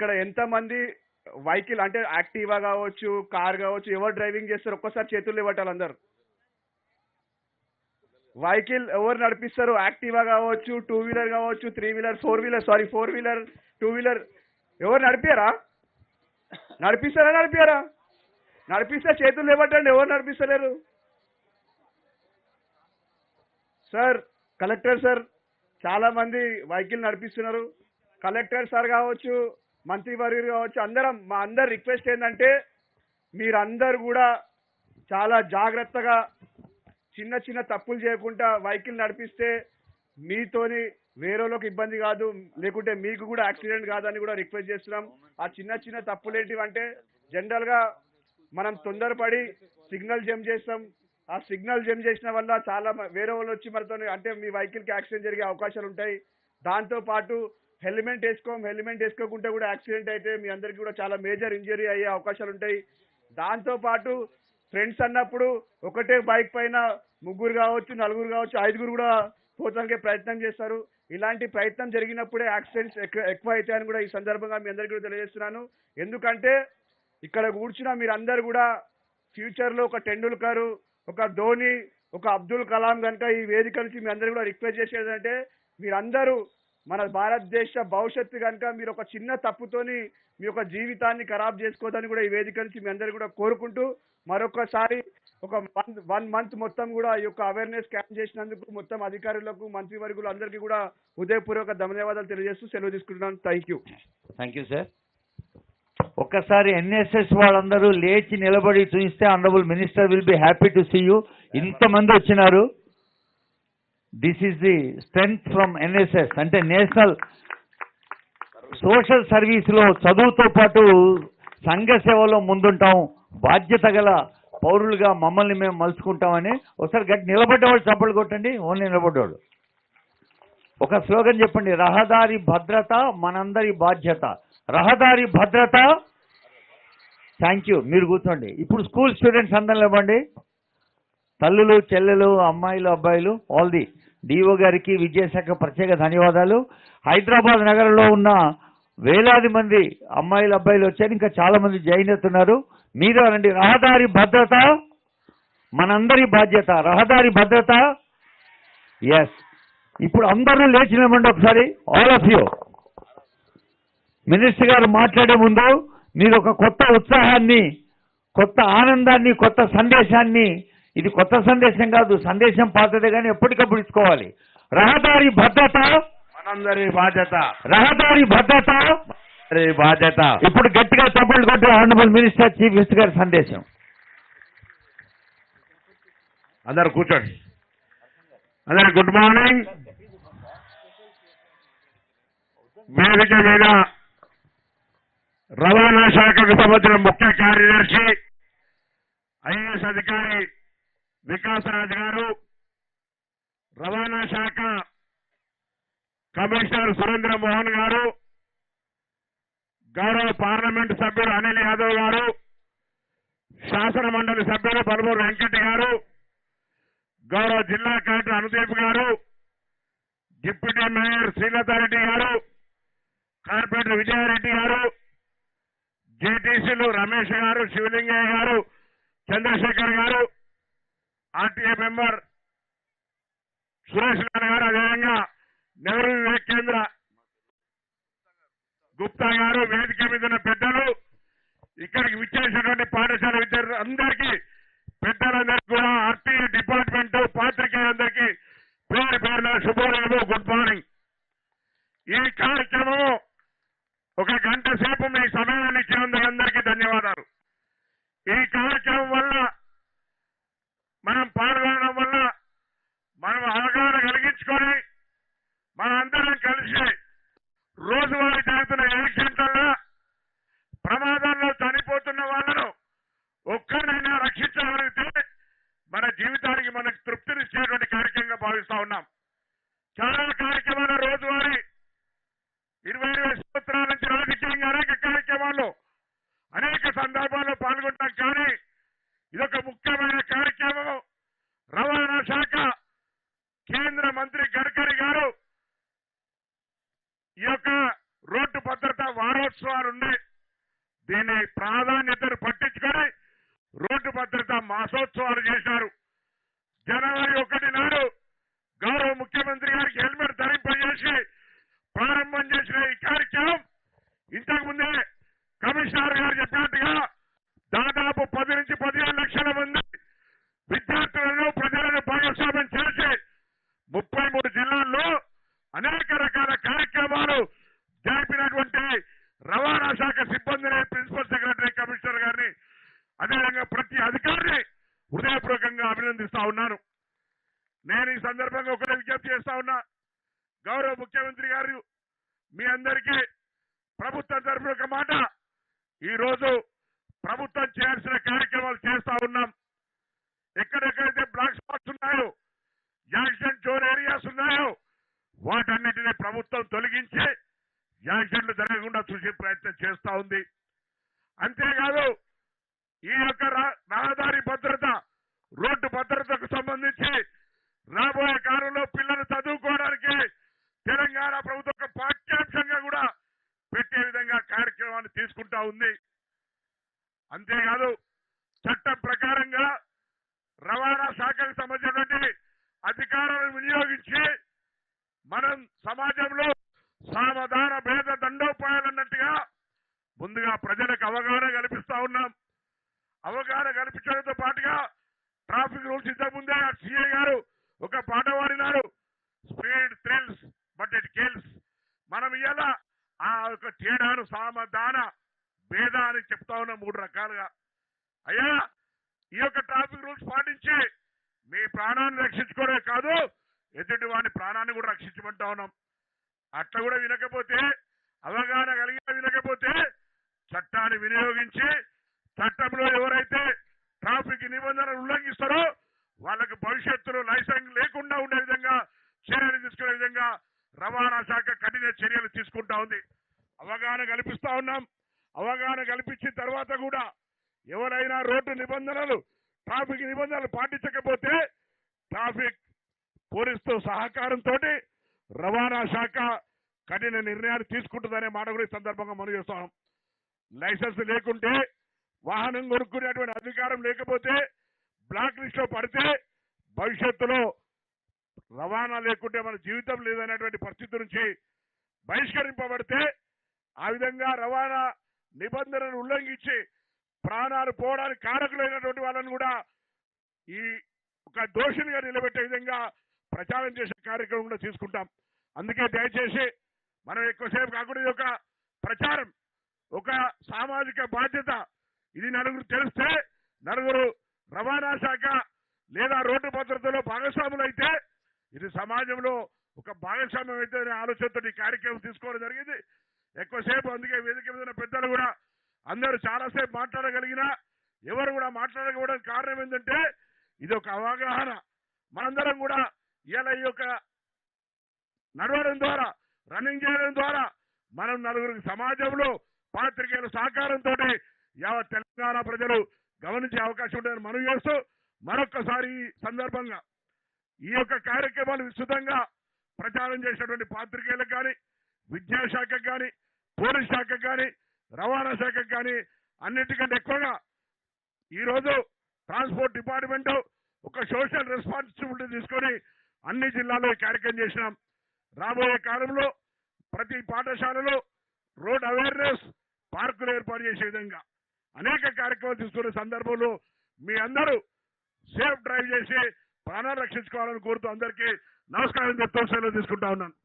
ఇక్కడ ఎంతమంది వెహికల్ అంటే యాక్టివా కావచ్చు, కార్ కావచ్చు, ఎవరు డ్రైవింగ్ చేస్తారు ఒక్కసారి చేతులు ఇవ్వటాలి అందరు. వెహికల్ ఎవరు నడిపిస్తారు? యాక్టివా కావచ్చు, 2 వీలర్ కావచ్చు, 3 wheeler, 4 wheeler, sorry 4 wheeler, 2 wheeler, ఎవరు నడిపారా? నడిపిస్తారా? నడిపిస్తే చేతులు ఇవ్వటండి. ఎవరు నడిపిస్తలేరు? సార్, కలెక్టర్ సార్ చాలా మంది వెహికల్ నడిపిస్తున్నారు. కలెక్టర్ సార్ కావచ్చు, మంత్రివర్యులు కావచ్చు, మా అందరి రిక్వెస్ట్ ఏంటంటే మీరందరూ కూడా చాలా జాగ్రత్తగా చిన్న చిన్న తప్పులు చేయకుండా వెహికల్ నడిపిస్తే మీతోని వేరేలోకి ఇబ్బంది కాదు, లేకుంటే మీకు కూడా యాక్సిడెంట్ కాదని కూడా రిక్వెస్ట్ చేస్తున్నాం. ఆ చిన్న చిన్న తప్పులు ఏంటివంటే జనరల్గా మనం తొందరపడి సిగ్నల్ జంప్ చేస్తాం. ఆ సిగ్నల్ జంప్ చేసిన వల్ల చాలా వేరే వాళ్ళు వచ్చి మనతో అంటే మీ వెహికల్కి యాక్సిడెంట్ జరిగే అవకాశాలు ఉంటాయి. దాంతోపాటు హెల్మెట్ వేసుకోకుంటే కూడా యాక్సిడెంట్ అయితే మీ అందరికీ కూడా చాలా మేజర్ ఇంజరీ అయ్యే అవకాశాలు ఉంటాయి. దాంతోపాటు ఫ్రెండ్స్ అన్నప్పుడు ఒకటే బైక్ పైన 3 కావచ్చు, 4 కావచ్చు, 5 కూడా పోతానికే ప్రయత్నం చేస్తారు. ఇలాంటి ప్రయత్నం జరిగినప్పుడే యాక్సిడెంట్స్ ఎక్కువ అవుతాయని కూడా ఈ సందర్భంగా మీ అందరికీ కూడా తెలియజేస్తున్నాను. ఎందుకంటే ఇక్కడ కూర్చున్న మీరందరూ కూడా ఫ్యూచర్లో ఒక టెండూల్కర్, ఒక ధోని, ఒక అబ్దుల్ కలాం కనుక ఈ వేదిక నుంచి మీ అందరూ కూడా రిక్వెస్ట్ చేసేదంటే మీరందరూ మన భారతదేశ భవిష్యత్తు కనుక మీరు ఒక చిన్న తప్పుతోని మీ యొక్క జీవితాన్ని ఖరాబ్ చేసుకోవద్దని కూడా ఈ వేదిక నుంచి మీ అందరూ కూడా కోరుకుంటూ మరొకసారి ఒక 1 మంత్ మొత్తం కూడా ఈ యొక్క అవేర్నెస్ క్యాంప్ చేసినందుకు మొత్తం అధికారులకు, మంత్రివర్గులు అందరికీ కూడా హృదయపూర్వక ధన్యవాదాలు తెలియజేస్తూ సెలవు తీసుకుంటున్నాను. Thank you sir. ఒక్కసారి ఎన్ఎస్ఎస్ వాళ్ళందరూ లేచి నిలబడి చూస్తే honourable minister will be happy to see you. ఇంతమంది వచ్చినారు. This is the strength from NSS. అంటే నేషనల్ సోషల్ సర్వీస్లో చదువుతో పాటు సంఘ సేవలో ముందుంటాం, బాధ్యత గల పౌరులుగా మమ్మల్ని మేము మలుచుకుంటామని. ఒకసారి గట్టి నిలబడ్డవాళ్ళు చప్పట్లు కొట్టండి. ఓన్లీ నిలబడ్డవాడు ఒక స్లోగన్ చెప్పండి. రహదారి భద్రత మనందరి బాధ్యత. రహదారి భద్రత. Thank you. మీరు కూర్చోండి. ఇప్పుడు స్కూల్ స్టూడెంట్స్ అందరం ఇవ్వండి. తల్లులు, చెల్లెలు, అమ్మాయిలు, అబ్బాయిలు, ఆల్ ది డిఓ గారికి, విద్యాశాఖ ప్రత్యేక ధన్యవాదాలు. హైదరాబాద్ నగరంలో ఉన్న వేలాది మంది అమ్మాయిలు, అబ్బాయిలు వచ్చారు. ఇంకా చాలా మంది జాయిన్ అవుతున్నారు. మీరు అనండి, రహదారి భద్రత మనందరి బాధ్యత. రహదారి భద్రత. ఎస్. ఇప్పుడు అందరూ లేచి నిలబడండి ఒకసారి. All of you. మినిస్టర్ గారు మాట్లాడే ముందు మీరు ఒక కొత్త ఉత్సాహాన్ని, కొత్త ఆనందాన్ని, కొత్త సందేశాన్ని, ఇది కొత్త సందేశం కాదు, సందేశం పాతదే కానీ ఎప్పటికప్పుడు ఇచ్చుకోవాలి. రహదారి భద్రత మనందరి బాధ్యత. రహదారి భద్రత బాధ్యత. ఇప్పుడు గట్టిగా చప్పట్లు కొట్టి ఆనరబుల్ మినిస్టర్, చీఫ్ మినిస్టర్ గారి సందేశం. అందరు కూర్చోండి. అందరు గుడ్ మార్నింగ్. వేదిక మీద రవాణా శాఖకు సంబంధించిన ముఖ్య కార్యదర్శి ఐఏఎస్ అధికారి వికాసరాజ్ గారు, రవాణా శాఖ కమిషనర్ సురేంద్ర మోహన్ గారు, గౌరవ పార్లమెంటు సభ్యులు అనిల్ యాదవ్ గారు, శాసన మండలి సభ్యులు పలుమూరు వెంకట్ గారు, గౌరవ జిల్లా కలెక్టర్ అనుదీప్ గారు, డిప్యూటీ మేయర్ శ్రీలతారెడ్డి గారు, కార్పొరేటర్ విజయారెడ్డి గారు, జేటీసీలు రమేష్ గారు, శివలింగయ్య గారు, చంద్రశేఖర్ గారు, ఆర్టీఏ మెంబర్ సురేష్ నారాయణ గారు, అదేవిధంగా నెహ్రూ వివేక్ కేంద్ర గుప్తా గారు, వేదిక మీద ఉన్న పెద్దలు, ఇక్కడికి విచ్చేసినటువంటి పాఠశాల విద్యార్థులు అందరికీ, పెద్దలందరికీ కూడా ఆర్టీఏ డిపార్ట్మెంట్, పాత్రికేయులందరికీ పేరు పేరున శుభోదయము, గుడ్ మార్నింగ్. ఈ కార్యక్రమం 1 గంట సేపు మీ సమయాన్ని ఇచ్చినందుకు అందరికీ ధన్యవాదాలు. ఈ కార్యక్రమం వల్ల మనం పాల్గొనడం వల్ల మనం అవగాహన కలిగించుకొని మనందరం కలిసి రోజువారీ జరుగుతున్న యాక్సిడెంట్లలో ప్రమాదాల్లో చనిపోతున్న వాళ్ళను ఒక్కరినైనా రక్షించగలిగితే మన జీవితానికి మనకు తృప్తినిచ్చేటువంటి కార్యక్రమంగా భావిస్తా ఉన్నాం. చాలా కార్యక్రమాల రోజువారీ 20 సంవత్సరాల నుంచి రాజకీయంగా అనేక కార్యక్రమాల్లో అనేక సందర్భాల్లో పాల్గొంటాం. కానీ ఇదొక ముఖ్యమైన కార్యక్రమం. రవాణా శాఖ కేంద్ర మంత్రి గడ్కరీ గారు ఈ యొక్క రోడ్డు భద్రత వారోత్సవాలు ఉన్నాయి. దీని ప్రాధాన్యతను పట్టించుకొని రోడ్డు భద్రత మాసోత్సవాలు చేశారు. జనవరి 1 నాడు గౌరవ ముఖ్యమంత్రి గారికి హెల్మెట్ ధరింపజేసి ప్రారంభం చేసిన ఈ కార్యక్రమం ఇంతకు ముందే కమిషనర్ గారు చెప్పినట్టుగా దాదాపు 10 నుంచి 15 లక్షల మంది విద్యార్థులను ప్రజలను భాగస్వామ్యం చేసి 33 జిల్లాల్లో అనేక రకాల కార్యక్రమాలు జరిపినటువంటి రవాణా శాఖ సిబ్బందిని, ప్రిన్సిపల్ సెక్రటరీ, కమిషనర్ గారిని, అదేవిధంగా ప్రతి అధికారిని హృదయపూర్వకంగా అభినందిస్తా ఉన్నాను. నేను ఈ సందర్భంగా ఒకటే విజ్ఞప్తి చేస్తా ఉన్నా, గౌరవ ముఖ్యమంత్రి గారు మీ అందరికీ ప్రభుత్వం తరఫున ఒక మాట, ఈ రోజు ప్రభుత్వం చేయాల్సిన కార్యక్రమాలు చేస్తా ఉన్నాం. ఎక్కడెక్కడైతే బ్లాక్ స్పాట్స్ ఉన్నాయో, యాక్సిడెంట్ జోన్ ఏరియాస్ ఉన్నాయో వాటన్నిటినీ ప్రభుత్వం తొలగించి యాక్సిడెంట్లు జరగకుండా చూసే ప్రయత్నం చేస్తా ఉంది. అంతేకాదు ఈ యొక్క రహదారి భద్రత, రోడ్డు భద్రతకు సంబంధించి రాబోయే కాలంలో పిల్లలు చదువుకోవడానికి తెలంగాణ ప్రభుత్వం ఒక పాఠ్యాంశంగా కూడా పెట్టే విధంగా కార్యక్రమాన్ని తీసుకుంటా ఉంది. అంతేకాదు చట్టం ప్రకారంగా రవాణా శాఖకు సంబంధించినటువంటి అధికారాలను వినియోగించి మనం సమాజంలో సామధాన భేద దండోపాయాలన్నట్టుగా ముందుగా ప్రజలకు అవగాహన కల్పిస్తా ఉన్నాం. అవగాహన కల్పించడంతో పాటుగా ట్రాఫిక్ రూల్స్ ఇంతకుముందే సిఐ గారు ఒక పాట పాడినారు, speed thrills but it kills. మనం ఇవాళ ఆ యొక్క తేడాను సామధాన భేద అని చెప్తా ఉన్నాం 3 రకాలుగా. అయ్యా ఈ యొక్క ట్రాఫిక్ రూల్స్ పాటించి మీ ప్రాణాన్ని రక్షించుకోవడమే కాదు, ఎదుటి వాని ప్రాణాన్ని కూడా రక్షించమంటా ఉన్నాం. అట్లా కూడా వినకపోతే, అవగాహన కలిగిన వినకపోతే చట్టాన్ని వినియోగించి చట్టంలో ఎవరైతే ట్రాఫిక్ నిబంధనలు ఉల్లంఘిస్తారో వాళ్ళకు భవిష్యత్తులో లైసెన్స్ లేకుండా ఉండే విధంగా చర్యలు తీసుకునే విధంగా రవాణా శాఖ కఠిన చర్యలు తీసుకుంటా ఉంది. అవగాహన కల్పిస్తా ఉన్నాం. అవగాహన కల్పించిన తర్వాత కూడా ఎవరైనా రోడ్డు నిబంధనలు, ట్రాఫిక్ నిబంధనలు పాటించకపోతే ట్రాఫిక్ పోలీసుతో సహకారంతో రవాణా శాఖ కఠిన నిర్ణయాలు తీసుకుంటుందనే మాట కూడా ఈ సందర్భంగా మనం చేస్తాం. లైసెన్స్ లేకుంటే, వాహనం కొనుక్కునేటువంటి అధికారం లేకపోతే, బ్లాక్ లిస్ట్ లో పడితే భవిష్యత్తులో రవాణా లేకుంటే మన జీవితం లేదనేటువంటి పరిస్థితి నుంచి బహిష్కరింపబడితే, ఆ విధంగా రవాణా నిబంధనలు ఉల్లంఘించి ప్రాణాలు పోవడానికి కారకులైనటువంటి వాళ్ళని కూడా ఈ ఒక దోషినిగా నిలబెట్టే విధంగా ప్రచారం చేసే కార్యక్రమం కూడా తీసుకుంటాం. అందుకే దయచేసి మనం ఎక్కువసేపు కాకుండా ఇది ఒక ప్రచారం, ఒక సామాజిక బాధ్యత. ఇది నలుగురు తెలిస్తే, నలుగురు రవాణా శాఖ లేదా రోడ్డు భద్రతలో భాగస్వాములు అయితే ఇది సమాజంలో ఒక భాగస్వామ్యం అయితే అనే ఆలోచనతో ఈ కార్యక్రమం తీసుకోవడం జరిగింది. ఎక్కువసేపు అందుకే వేదిక మీద ఉన్న పెద్దలు కూడా అందరూ చాలాసేపు మాట్లాడగలిగినా ఎవరు కూడా మాట్లాడకపోవడానికి కారణం ఏంటంటే ఇది ఒక అవగాహన. మనందరం కూడా ఇలా ఈ యొక్క నడవడం ద్వారా, రన్నింగ్ చేయడం ద్వారా మనం నలుగురికి సమాజంలో పాత్రికేయుల సహకారంతో యావత్ తెలంగాణ ప్రజలు గమనించే అవకాశం ఉంటుందని మనం చేస్తూ మరొక్కసారి ఈ సందర్భంగా ఈ యొక్క కార్యక్రమాలు విస్తృతంగా ప్రచారం చేసినటువంటి పాత్రికేయులకు కానీ, విద్యాశాఖకు కానీ, పోలీస్ శాఖకు కానీ, రవాణా శాఖకు కానీ అన్నిటికంటే ఎక్కువగా ఈరోజు ట్రాన్స్పోర్ట్ డిపార్ట్మెంట్ ఒక సోషల్ రెస్పాన్సిబిలిటీ తీసుకొని అన్ని జిల్లాల్లో ఈ కార్యక్రమం చేసినాం. రాబోయే కాలంలో ప్రతి పాఠశాలలో రోడ్ అవేర్నెస్ పార్కులు ఏర్పాటు చేసే విధంగా అనేక కార్యక్రమాలు తీసుకునే సందర్భంలో మీ అందరూ సేఫ్ డ్రైవ్ చేసి ప్రాణాలు రక్షించుకోవాలని కోరుతూ అందరికీ నమస్కారం చెప్తూ సెలవు తీసుకుంటా ఉన్నాను.